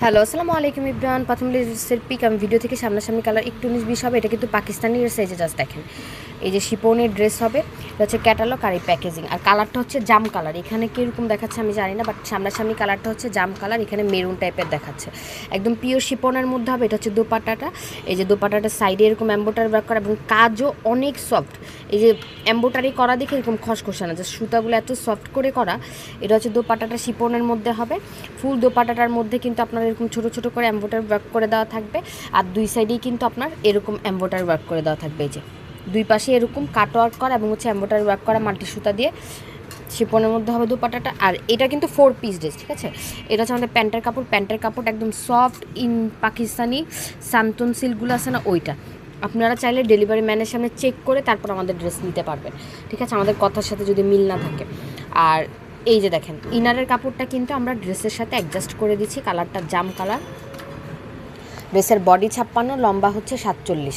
Hello, আসসালামু আলাইকুম ইব্রান। প্রথম ড্রেসের পিক আমি ভিডিও থেকে সামনাসামনি কালার একটু 19-20 হবে। এটা কিন্তু পাকিস্তানি ড্রেস। এই যে জাস্ট দেখেন, এই যে শিপনের ড্রেস হবে। এটা হচ্ছে ক্যাটালগ আর এই প্যাকেজিং। আর কালারটা হচ্ছে জাম কালার। এখানে কীরকম দেখাচ্ছে আমি জানি না, বাট সামনাসামনি কালারটা হচ্ছে জাম কালার। এখানে মেরুন টাইপের দেখাচ্ছে, একদম পিওর শিপনের মধ্যে হবে। এটা হচ্ছে দোপাট্টাটা। এই যে দোপাট্টাটা সাইডে এরকম এম্বোটারি ওয়ার্ক করা এবং কাজও অনেক সফট। এই যে এম্বোটারি করা দেখে এরকম খসখসে না, যে সুতাগুলো এত সফট করে করা। এটা হচ্ছে দোপাট্টাটা শিপনের মধ্যে হবে। ফুল দোপাট্টাটার মধ্যে কিন্তু আপনার এরকম ছোটো ছোটো করে এম্বোটারি ওয়ার্ক করে দেওয়া থাকবে। আর দুই সাইডেই কিন্তু আপনার এরকম এম্বোটারি ওয়ার্ক করে দেওয়া থাকবে। এই যে দুই পাশে এরকম কাট ওয়ার্ক করা এবং হচ্ছে এম্বোটারি ওয়ার্ক করা মাল্টি সুতা দিয়ে শিপনের মধ্যে হবে দোপাট্টাটা। আর এটা কিন্তু 4 পিস ড্রেস, ঠিক আছে। এটা হচ্ছে আমাদের প্যান্টের কাপড়। প্যান্টের কাপড় একদম সফট ইন পাকিস্তানি সান্তন সিল্কগুলো আছে না, ওইটা। আপনারা চাইলে ডেলিভারি ম্যানের সামনে চেক করে তারপর আমাদের ড্রেস নিতে পারবেন, ঠিক আছে, আমাদের কথার সাথে যদি মিল না থাকে। আর এই যে দেখেন, ইনারের কাপড়টা কিন্তু আমরা ড্রেসের সাথে অ্যাডজাস্ট করে দিচ্ছি। কালারটা জাম কালার। ড্রেসের বডি 56, লম্বা হচ্ছে 47।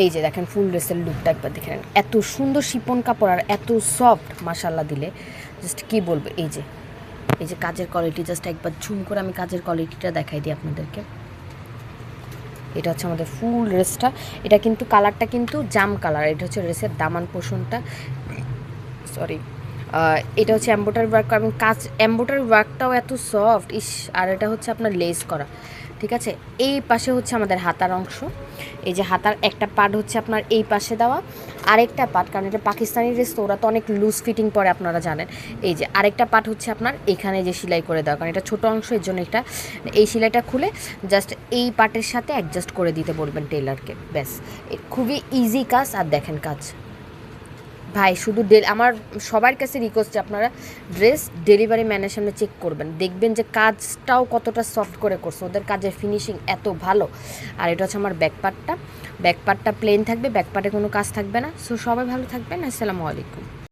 এই যে দেখেন ফুল ড্রেসের লুকটা একবার দেখেন, এত সুন্দর শিপন কাপড় আর এত সফট, মাশাল্লাহ দিলে জাস্ট কী বলবো। এই যে কাজের কোয়ালিটি, জাস্ট একবার ঝুম করে আমি কাজের কোয়ালিটিটা দেখাই দিই আপনাদেরকে। এটা হচ্ছে আমাদের ফুল ড্রেসটা। এটা কিন্তু কালারটা কিন্তু জাম কালার। এটা হচ্ছে ড্রেসের দামান পোষণটা, সরি। এটা হচ্ছে এম্বোটারি ওয়ার্ক এবং কাজ, এম্বোটারি ওয়ার্কটাও এত সফট ইস। আর এটা হচ্ছে আপনার লেস করা, ঠিক আছে। এই পাশে হচ্ছে আমাদের হাতার অংশ। এই যে হাতার একটা পার্ট হচ্ছে আপনার এই পাশে দেওয়া, আরেকটা পার্ট, কারণ এটা পাকিস্তানি ড্রেস তো ওরা তো অনেক লুজ ফিটিং পরে আপনারা জানেন। এই যে আরেকটা পার্ট হচ্ছে আপনার এখানে যে সেলাই করে দেওয়া, কারণ এটা ছোটো অংশ, এর জন্য এটা এই সেলাইটা খুলে জাস্ট এই পার্টের সাথে অ্যাডজাস্ট করে দিতে বলবেন টেলারকে, ব্যাস। খুবই ইজি কাজ। আর দেখেন কাজ ভাই, শুধু আমার সবার কাছে রিকোয়েস্ট যে আপনারা ড্রেস ডেলিভারি ম্যানের সামনে চেক করবেন, দেখবেন যে কাজটাও কতটা সফট করে করছে, ওদের কাজের ফিনিশিং এত ভালো। আর এটা হচ্ছে আমার ব্যাকপার্টটা প্লেন থাকবে, ব্যাকপার্টে কোনো কাজ থাকবে না। সো সবাই ভালো থাকবেন। আসসালামু আলাইকুম।